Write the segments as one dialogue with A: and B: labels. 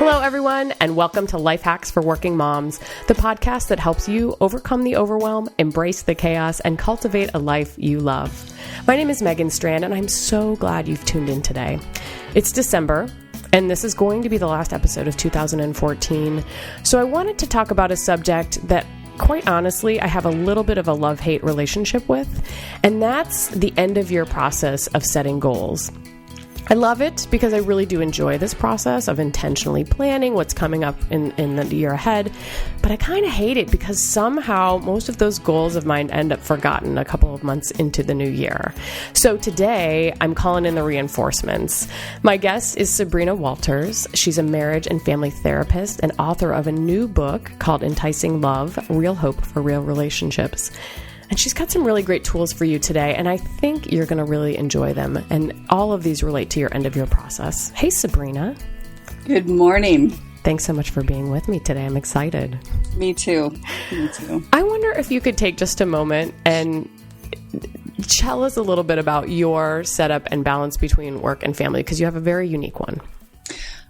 A: Hello, everyone, and welcome to Life Hacks for Working Moms, the podcast that helps you overcome the overwhelm, embrace the chaos, and cultivate a life you love. My name is Megan Strand, and I'm so glad you've tuned in today. It's December, and this is going to be the last episode of 2014, so I wanted to talk about a subject that, quite honestly, I have a little bit of a love-hate relationship with, and that's the end-of-year process of setting goals. I love it because I really do enjoy this process of intentionally planning what's coming up in the year ahead, but I kind of hate it because somehow most of those goals of mine end up forgotten a couple of months into the new year. So today, I'm calling in the reinforcements. My guest is Sabrina Walters. She's a marriage and family therapist and author of a new book called Enticing Love, Real Hope for Real Relationships. And she's got some really great tools for you today, and I think you're going to really enjoy them. And all of these relate to your end-of-year process. Hey, Sabrina.
B: Good morning.
A: Thanks so much for being with me today. I'm excited.
B: Me too. Me too.
A: I wonder if you could take just a moment and tell us a little bit about your setup and balance between work and family, because you have a very unique one.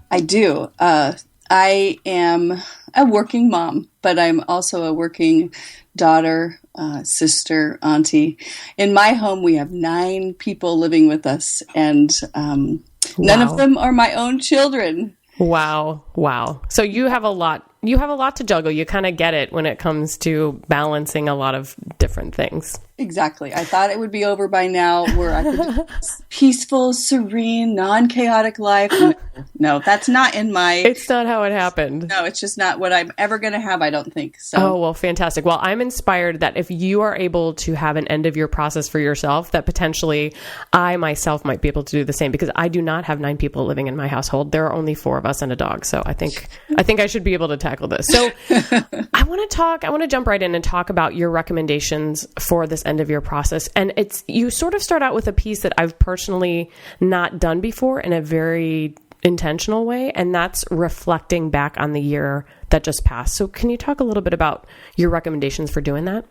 B: I do. I am a working mom, but I'm also a working daughter, sister, auntie. In my home, we have 9 people living with us, and none of them are my own children.
A: Wow. So you have a lot to juggle. You kind of get it when it comes to balancing a lot of different things.
B: Exactly. I thought it would be over by now, where I could live this peaceful, serene, non-chaotic life. No, that's not in my...
A: It's not how it happened.
B: No, it's just not what I'm ever going to have, I don't think. So.
A: Oh, well, fantastic. Well, I'm inspired that if you are able to have an end-of-year process for yourself, that potentially I myself might be able to do the same, because I do not have 9 people living in my household. There are only 4 of us and a dog. So I think I should be able to tackle this. So I want to jump right in and talk about your recommendations for this end of year process. And you sort of start out with a piece that I've personally not done before in a very intentional way, and that's reflecting back on the year that just passed. So can you talk a little bit about your recommendations for doing that?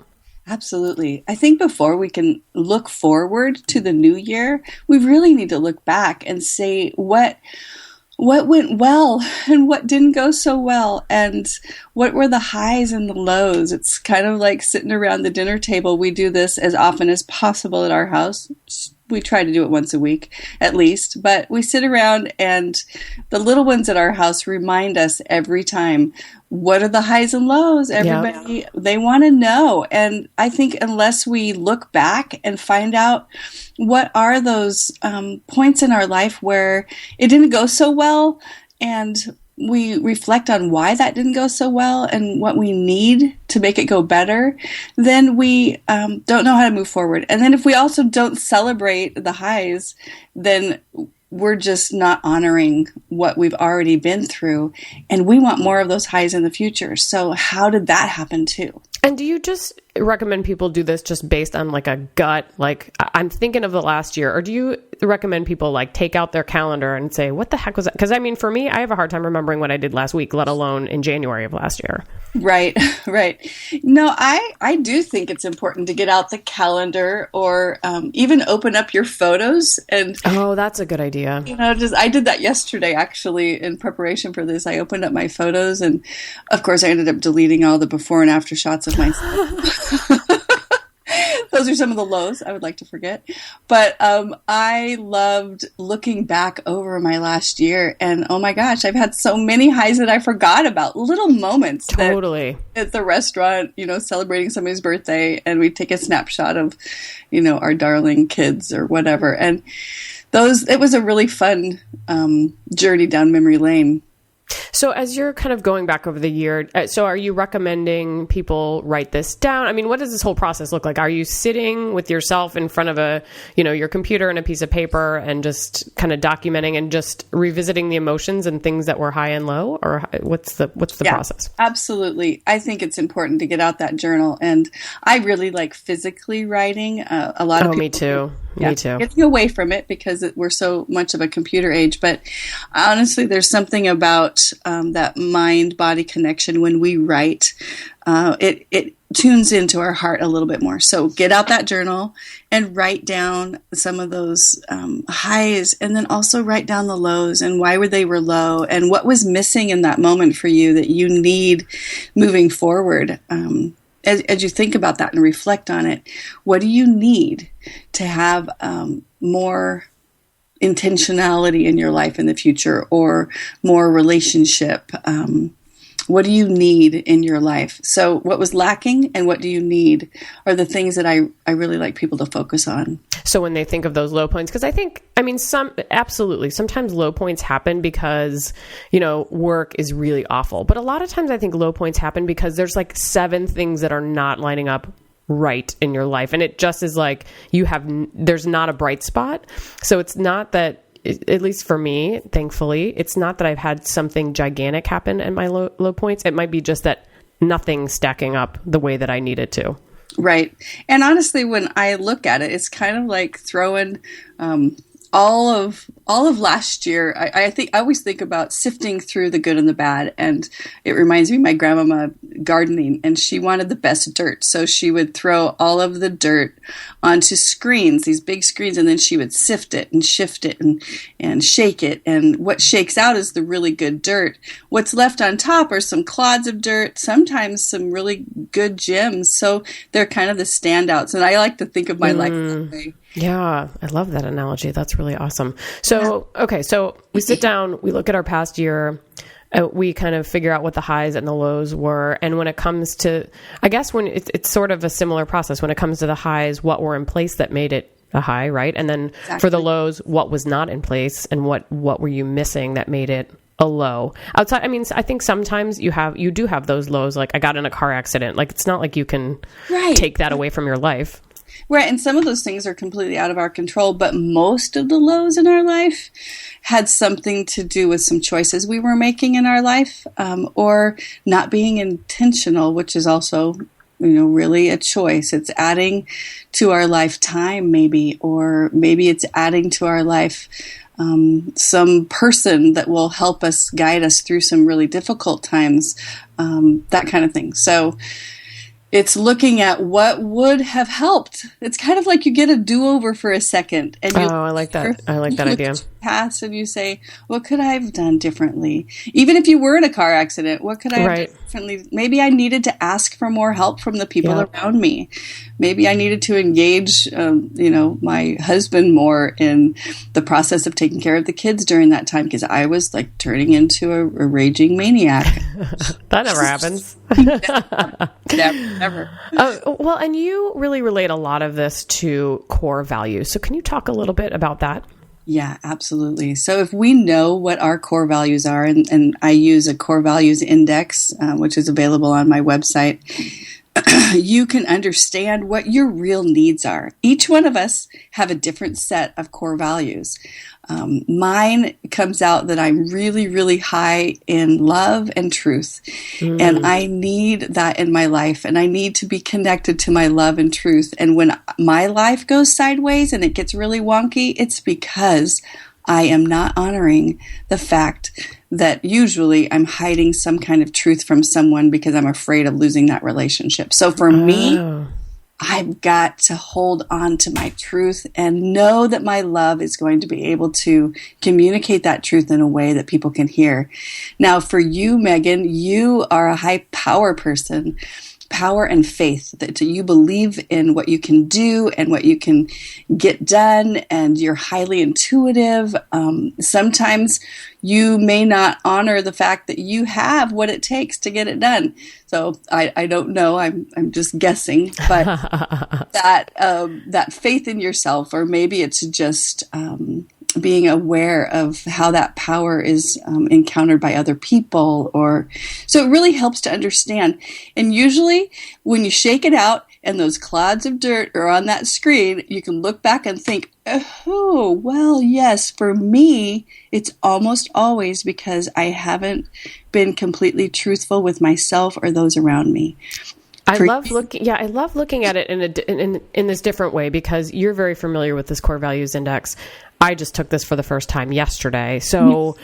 B: Absolutely. I think before we can look forward to the new year, we really need to look back and say what went well and what didn't go so well, and what were the highs and the lows. It's kind of like sitting around the dinner table. We do this as often as possible at our house. We try to do it once a week at least, but we sit around, and the little ones at our house remind us every time, what are the highs and lows? Everybody, They want to know. And I think unless we look back and find out what are those points in our life where it didn't go so well, and we reflect on why that didn't go so well and what we need to make it go better, then we don't know how to move forward. And then if we also don't celebrate the highs, then we're just not honoring what we've already been through, and we want more of those highs in the future. So how did that happen too?
A: And do you just recommend people do this just based on like a gut, like I'm thinking of the last year, or do you recommend people like take out their calendar and say, what the heck was that? Because I mean, for me, I have a hard time remembering what I did last week, let alone in January of last year. Right.
B: No, I do think it's important to get out the calendar, or even open up your photos. And
A: oh, that's a good idea.
B: I did that yesterday, actually, in preparation for this. I opened up my photos, and of course I ended up deleting all the before and after shots of myself. Those are some of the lows I would like to forget. But I loved looking back over my last year, and oh my gosh, I've had so many highs that I forgot about. Little moments.
A: Totally.
B: At the restaurant, celebrating somebody's birthday, and we take a snapshot of, our darling kids or whatever. And it was a really fun journey down memory lane.
A: So as you're kind of going back over the year, so are you recommending people write this down? I mean, what does this whole process look like? Are you sitting with yourself in front of your computer and a piece of paper and just kind of documenting and just revisiting the emotions and things that were high and low? Or what's the process?
B: Absolutely. I think it's important to get out that journal. And I really like physically writing. A lot of people.
A: Me too. Me too.
B: Getting away from it because we're so much of a computer age. But honestly, there's something about that mind-body connection when we write. It tunes into our heart a little bit more. So get out that journal and write down some of those highs, and then also write down the lows and why they were low and what was missing in that moment for you that you need moving forward. As you think about that and reflect on it, what do you need to have more intentionality in your life in the future, or more relationship? What do you need in your life? So what was lacking and what do you need are the things that I really like people to focus on.
A: So when they think of those low points, because absolutely, sometimes low points happen because, work is really awful. But a lot of times I think low points happen because there's like 7 things that are not lining up right in your life. And it just is like there's not a bright spot. So it's not that, at least for me, thankfully, it's not that I've had something gigantic happen at my low points. It might be just that nothing's stacking up the way that I need it to.
B: Right. And honestly, when I look at it, it's kind of like throwing all of last year. I always think about sifting through the good and the bad. And it reminds me of my grandmama gardening, and she wanted the best dirt. So she would throw all of the dirt onto screens, these big screens, and then she would sift it and shift it and shake it. And what shakes out is the really good dirt. What's left on top are some clods of dirt, sometimes some really good gems. So they're kind of the standouts. And I like to think of my life that way.
A: Yeah, I love that analogy. That's really awesome. So, okay, so we sit down, we look at our past year, we kind of figure out what the highs and the lows were. And when it comes to, I guess when it's sort of a similar process, when it comes to the highs, what were in place that made it a high, right? And then for the lows, what was not in place and what were you missing that made it a low? Outside, I think sometimes you do have those lows, like I got in a car accident. Like it's not like you can take that away from your life.
B: Right, and some of those things are completely out of our control, but most of the lows in our life had something to do with some choices we were making in our life, or not being intentional, which is also, really a choice. It's adding to our life time, maybe, or maybe it's adding to our life some person that will help us, guide us through some really difficult times, that kind of thing. So it's looking at what would have helped. It's kind of like you get a do-over for a second. And
A: I like that. I like that idea.
B: Past and you say, what could I have done differently? Even if you were in a car accident, what could I have done differently? Maybe I needed to ask for more help from the people around me. Maybe I needed to engage, my husband more in the process of taking care of the kids during that time, because I was like turning into a raging maniac.
A: That never happens.
B: Never.
A: Well, and you really relate a lot of this to core values. So can you talk a little bit about that?
B: Yeah, absolutely. So if we know what our core values are, and I use a core values index, which is available on my website, you can understand what your real needs are. Each one of us have a different set of core values. Mine comes out that I'm really, really high in love and truth. And I need that in my life, and I need to be connected to my love and truth. And when my life goes sideways and it gets really wonky, it's because I am not honoring the fact that usually I'm hiding some kind of truth from someone because I'm afraid of losing that relationship. So for me, I've got to hold on to my truth and know that my love is going to be able to communicate that truth in a way that people can hear. Now, for you, Megan, you are a high power person. Power and faith, that you believe in what you can do and what you can get done, and you're highly intuitive. Sometimes you may not honor the fact that you have what it takes to get it done. So I don't know. I'm just guessing, but that faith in yourself, or maybe it's just being aware of how that power is encountered by other people, so it really helps to understand. And usually when you shake it out and those clods of dirt are on that screen, you can look back and think, oh, well, yes, for me, it's almost always because I haven't been completely truthful with myself or those around me.
A: I love looking at it in this different way, because you're very familiar with this core values index. I just took this for the first time yesterday. So,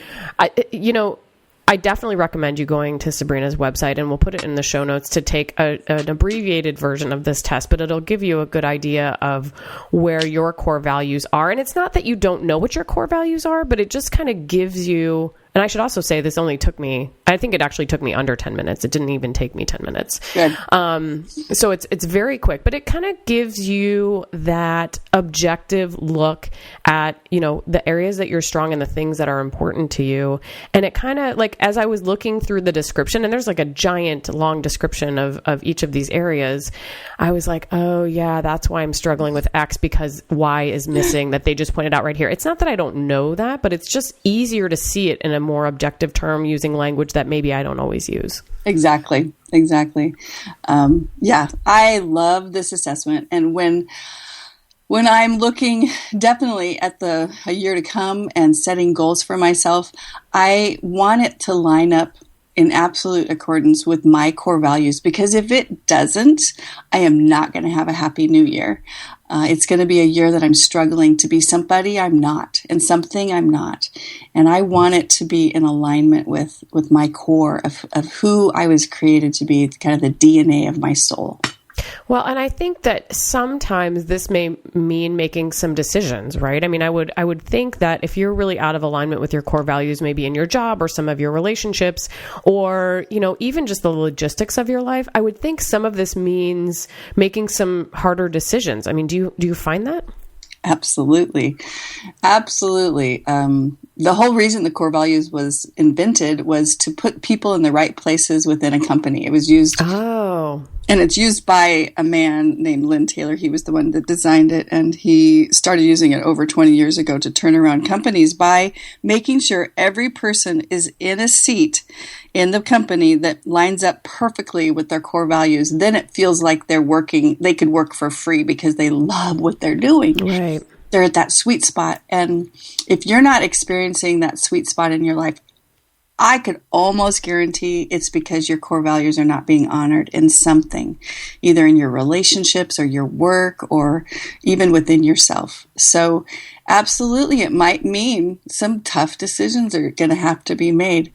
A: I definitely recommend you going to Sabrina's website, and we'll put it in the show notes to take an abbreviated version of this test, but it'll give you a good idea of where your core values are. And it's not that you don't know what your core values are, but it just kind of gives you, and I should also say this only took me, I think it actually took me under 10 minutes. It didn't even take me 10 minutes.
B: Good.
A: So it's very quick, but it kind of gives you that objective look at, the areas that you're strong and the things that are important to you. And it kind of like, as I was looking through the description, and there's like a giant long description of each of these areas, I was like, oh yeah, that's why I'm struggling with X, because Y is missing, that they just pointed out right here. It's not that I don't know that, but it's just easier to see it in a more objective term using language that maybe I don't always use. Exactly.
B: Yeah, I love this assessment. And when I'm looking definitely at a year to come and setting goals for myself, I want it to line up in absolute accordance with my core values, because if it doesn't, I am not going to have a happy new year. It's going to be a year that I'm struggling to be somebody I'm not and something I'm not. And I want it to be in alignment with my core of who I was created to be, kind of the DNA of my soul.
A: Well, and I think that sometimes this may mean making some decisions, right? I mean, I would think that if you're really out of alignment with your core values, maybe in your job or some of your relationships, or, even just the logistics of your life, I would think some of this means making some harder decisions. I mean, do you find that?
B: Absolutely. The whole reason the core values was invented was to put people in the right places within a company. It was used.
A: Oh.
B: And it's used by a man named Lynn Taylor. He was the one that designed it, and he started using it over 20 years ago to turn around companies by making sure every person is in a seat in the company that lines up perfectly with their core values. Then it feels like they could work for free because they love what they're doing.
A: Right.
B: They're at that sweet spot. And if you're not experiencing that sweet spot in your life, I could almost guarantee it's because your core values are not being honored in something, either in your relationships or your work or even within yourself. So absolutely, it might mean some tough decisions are going to have to be made.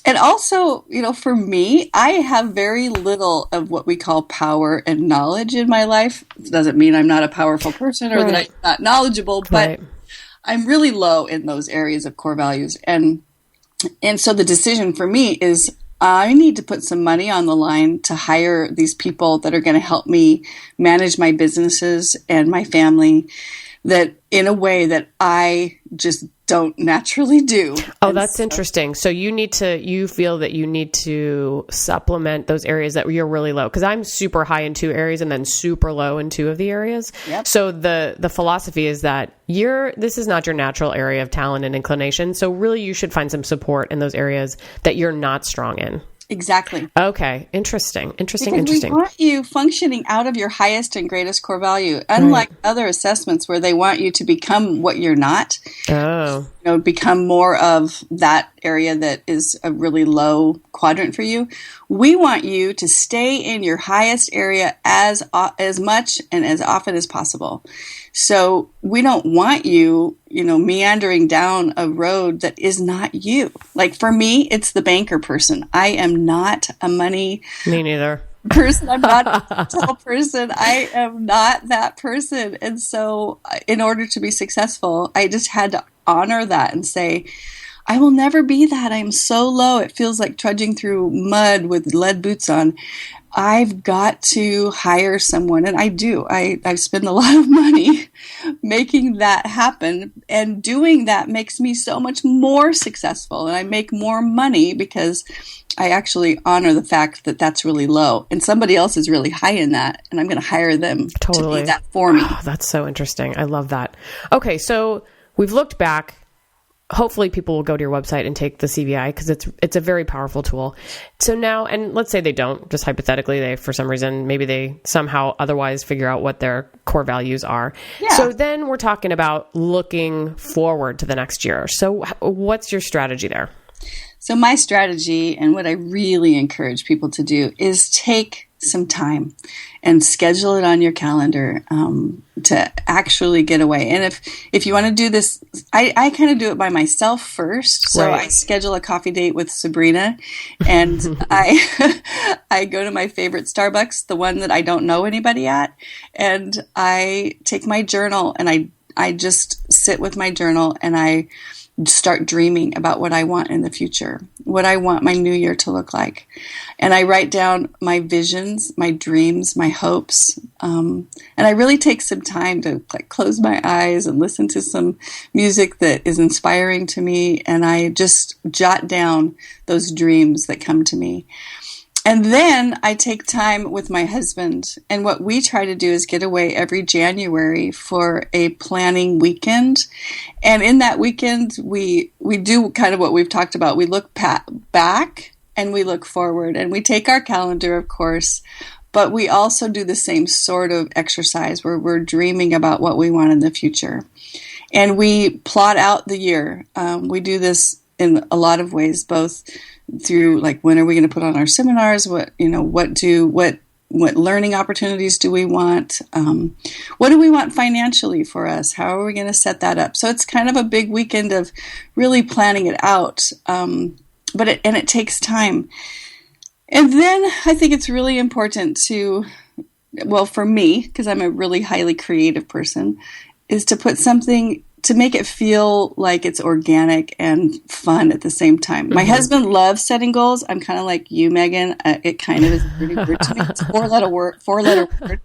B: And also, for me, I have very little of what we call power and knowledge in my life. It doesn't mean I'm not a powerful person or that I'm not knowledgeable, but I'm really low in those areas of core values. And so the decision for me is I need to put some money on the line to hire these people that are going to help me manage my businesses and my family that in a way that I just don't naturally do.
A: Oh, that's interesting. So you feel that you need to supplement those areas that you're really low. Because I'm super high in two areas and then super low in two of the areas.
B: Yep.
A: So the philosophy is that this is not your natural area of talent and inclination. So really you should find some support in those areas that you're not strong in.
B: Exactly.
A: Okay. Interesting.
B: Because we want you functioning out of your highest and greatest core value, unlike other assessments where they want you to become what you're not.
A: Oh.
B: Become more of that area that is a really low quadrant for you. We want you to stay in your highest area as much and as often as possible. So we don't want you, meandering down a road that is not you. Like for me, it's the banker person. I am not a money
A: Me neither.
B: person. I'm not a tall person. I am not that person. And so in order to be successful, I just had to honor that and say, I will never be that. I'm so low. It feels like trudging through mud with lead boots on. I've got to hire someone, and I do. I spend a lot of money making that happen, and doing that makes me so much more successful, and I make more money because I actually honor the fact that that's really low, and somebody else is really high in that, and I'm going to hire them to do that for me.
A: Oh, that's so interesting. I love that. Okay, so we've looked back. Hopefully people will go to your website and take the CVI because it's a very powerful tool. So now, and let's say they don't, just hypothetically, they, for some reason, maybe they somehow otherwise figure out what their core values are.
B: Yeah.
A: So then we're talking about looking forward to the next year. So what's your strategy there?
B: So my strategy, and what I really encourage people to do, is take some time and schedule it on your calendar to actually get away. And if you want to do this, I kind of do it by myself first. So
A: Right.
B: I schedule a coffee date with Sabrina, and I go to my favorite Starbucks, the one that I don't know anybody at, and I take my journal and I just sit with my journal and I start dreaming about what I want in the future, what I want my new year to look like. And I write down my visions, my dreams, my hopes. And I really take some time to close my eyes and listen to some music that is inspiring to me. And I just jot down those dreams that come to me. And then I take time with my husband. And what we try to do is get away every January for a planning weekend. And in that weekend, we do kind of what we've talked about. We look back and we look forward. And we take our calendar, of course, but we also do the same sort of exercise where we're dreaming about what we want in the future. And we plot out the year. We do this in a lot of ways, both through when are we going to put on our seminars? What learning opportunities do we want? What do we want financially for us? How are we going to set that up? So it's kind of a big weekend of really planning it out. But it takes time. And then I think it's really important for me, because I'm a really highly creative person, is to put something to make it feel like it's organic and fun at the same time. My husband loves setting goals. I'm kind of like you, Megan. It kind of is pretty weird to me. It's a four-letter word.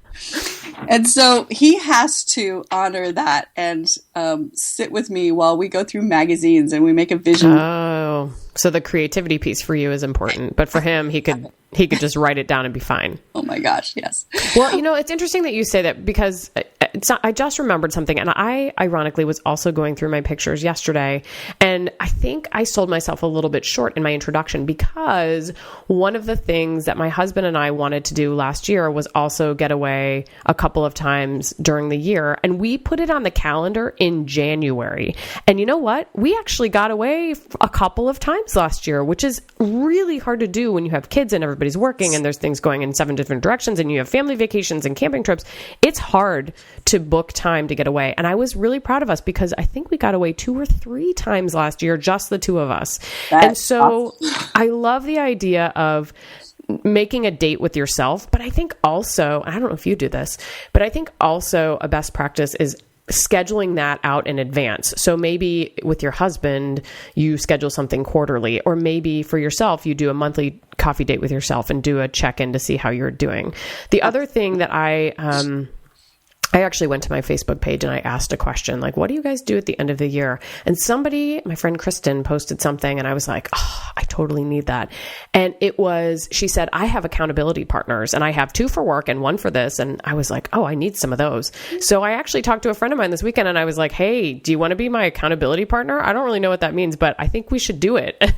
B: And so he has to honor that and sit with me while we go through magazines and we make a vision.
A: Oh, so the creativity piece for you is important, but for him, he could just write it down and be fine.
B: Oh my gosh, yes.
A: Well, it's interesting that you say that because I just remembered something, and I ironically was also going through my pictures yesterday, and I think I sold myself a little bit short in my introduction because one of the things that my husband and I wanted to do last year was also get away a couple of times during the year, and we put it on the calendar in January. And you know what? We actually got away a couple of times last year, which is really hard to do when you have kids and everybody's working and there's things going in 7 different directions and you have family vacations and camping trips. It's hard to book time to get away. And I was really proud of us because I think we got away 2 or 3 times last year, just the two of us. And so I love the idea of making a date with yourself. But I think also, I don't know if you do this, but I think also a best practice is scheduling that out in advance. So maybe with your husband, you schedule something quarterly, or maybe for yourself, you do a monthly coffee date with yourself and do a check-in to see how you're doing. The other thing that I actually went to my Facebook page and I asked a question, what do you guys do at the end of the year? And somebody, my friend Kristen, posted something and I was like, oh, I totally need that. And she said, I have accountability partners and I have 2 for work and 1 for this. And I was like, oh, I need some of those. So I actually talked to a friend of mine this weekend and I was like, hey, do you want to be my accountability partner? I don't really know what that means, but I think we should do it.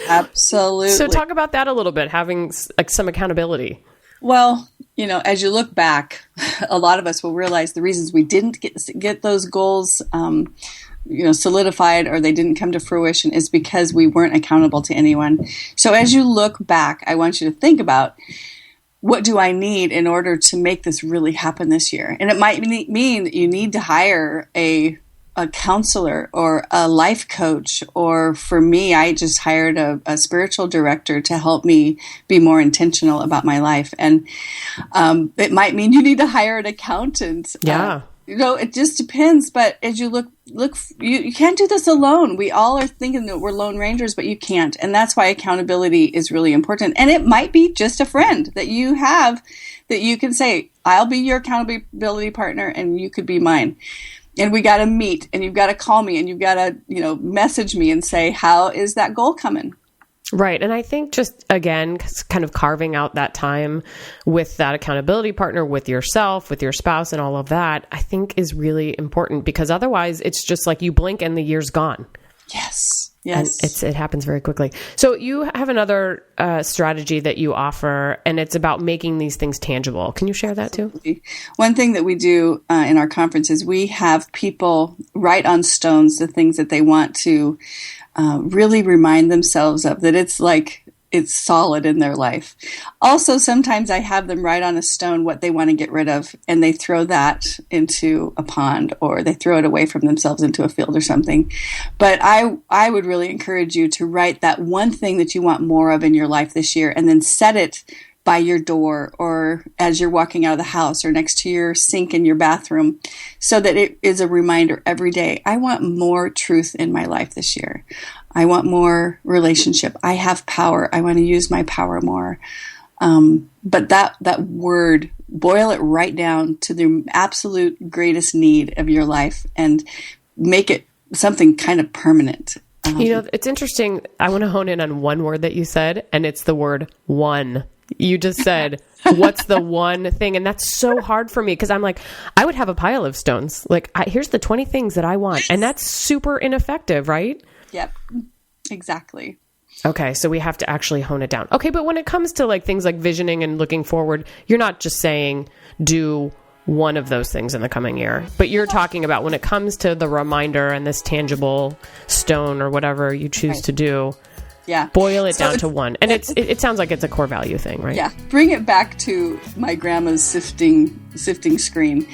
B: Absolutely.
A: So talk about that a little bit, having some accountability.
B: Well, as you look back, a lot of us will realize the reasons we didn't get those goals, solidified or they didn't come to fruition is because we weren't accountable to anyone. So as you look back, I want you to think about, what do I need in order to make this really happen this year? And it might mean you need to hire a counselor or a life coach, or for me, I just hired a spiritual director to help me be more intentional about my life. And it might mean you need to hire an accountant.
A: Yeah.
B: It just depends. But as you look, you can't do this alone. We all are thinking that we're lone rangers, but you can't. And that's why accountability is really important. And it might be just a friend that you have that you can say, I'll be your accountability partner and you could be mine. And we got to meet, and you've got to call me, and you've got to, message me and say, how is that goal coming?
A: Right. And I think just, again, kind of carving out that time with that accountability partner, with yourself, with your spouse and all of that, I think is really important, because otherwise it's just like you blink and the year's gone.
B: Yes.
A: Yes. And it happens very quickly. So you have another strategy that you offer, and it's about making these things tangible. Can you share that too?
B: One thing that we do in our conference is we have people write on stones the things that they want to really remind themselves of, that it's like it's solid in their life. Also, sometimes I have them write on a stone what they want to get rid of, and they throw that into a pond, or they throw it away from themselves into a field or something. But I would really encourage you to write that one thing that you want more of in your life this year, and then set it by your door, or as you're walking out of the house, or next to your sink in your bathroom, so that it is a reminder every day. I want more truth in my life this year. I want more relationship. I have power. I want to use my power more. But that word, boil it right down to the absolute greatest need of your life and make it something kind of permanent.
A: It's interesting. I want to hone in on one word that you said, and it's the word one. You just said, what's the one thing? And that's so hard for me, because I'm like, I would have a pile of stones. Like, here's the 20 things that I want. And that's super ineffective, right?
B: Yep, exactly.
A: Okay, so we have to actually hone it down. Okay, but when it comes to like things like visioning and looking forward, you're not just saying do one of those things in the coming year, but you're talking about when it comes to the reminder and this tangible stone or whatever you choose to do.
B: Yeah.
A: Boil it down to one. And it sounds like it's a core value thing, right?
B: Yeah. Bring it back to my grandma's sifting screen.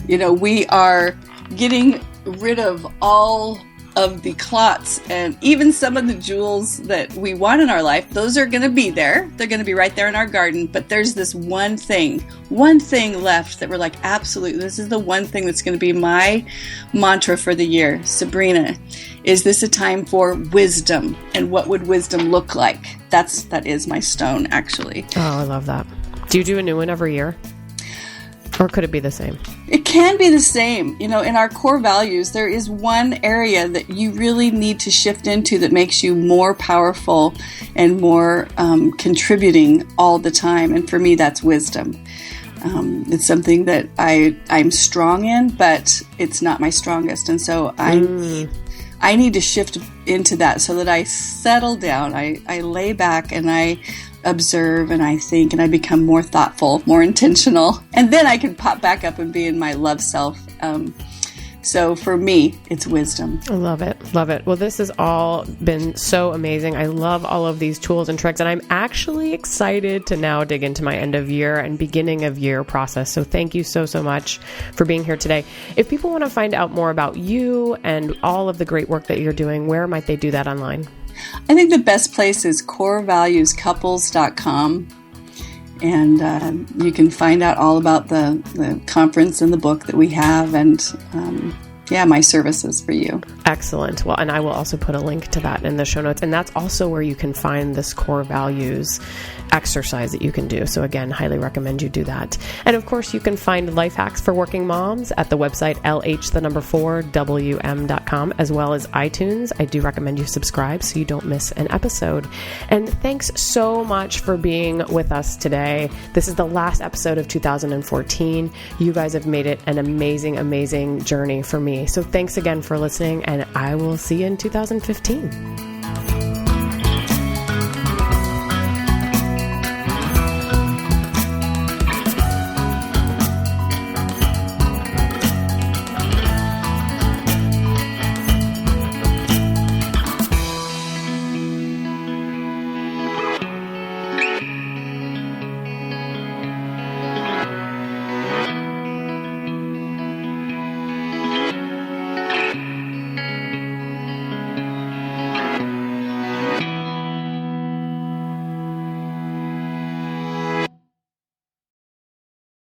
B: We are getting rid of all of the clots, and even some of the jewels that we want in our life. Those are going to be there. They're going to be right there in our garden. But there's this one thing left that we're like, absolutely, this is the one thing that's going to be my mantra for the year. Sabrina, is this a time for wisdom? And what would wisdom look like? That is my stone, actually.
A: Oh, I love that. Do you do a new one every year? Or could it be the same?
B: It can be the same. In our core values, there is one area that you really need to shift into that makes you more powerful and more contributing all the time. And for me, that's wisdom. It's something that I'm strong in, but it's not my strongest. And so I need to shift into that so that I settle down. I lay back and I observe and I think and I become more thoughtful, more intentional, and then I can pop back up and be in my love self. So for me, it's wisdom.
A: I love it. Love it. Well, this has all been so amazing. I love all of these tools and tricks, and I'm actually excited to now dig into my end of year and beginning of year process. So thank you so, so much for being here today. If people want to find out more about you and all of the great work that you're doing, where might they do that online?
B: I think the best place is corevaluescouples.com. And you can find out all about the conference and the book that we have, and my services for you.
A: Excellent. Well, and I will also put a link to that in the show notes. And that's also where you can find this core values exercise that you can do. So again, highly recommend you do that. And of course, you can find life hacks for working moms at the website lh4wm.com, as well as iTunes. I do recommend you subscribe so you don't miss an episode. And thanks so much for being with us today. This is the last episode of 2014. You guys have made it an amazing, amazing journey for me. So thanks again for listening, and I will see you in 2015.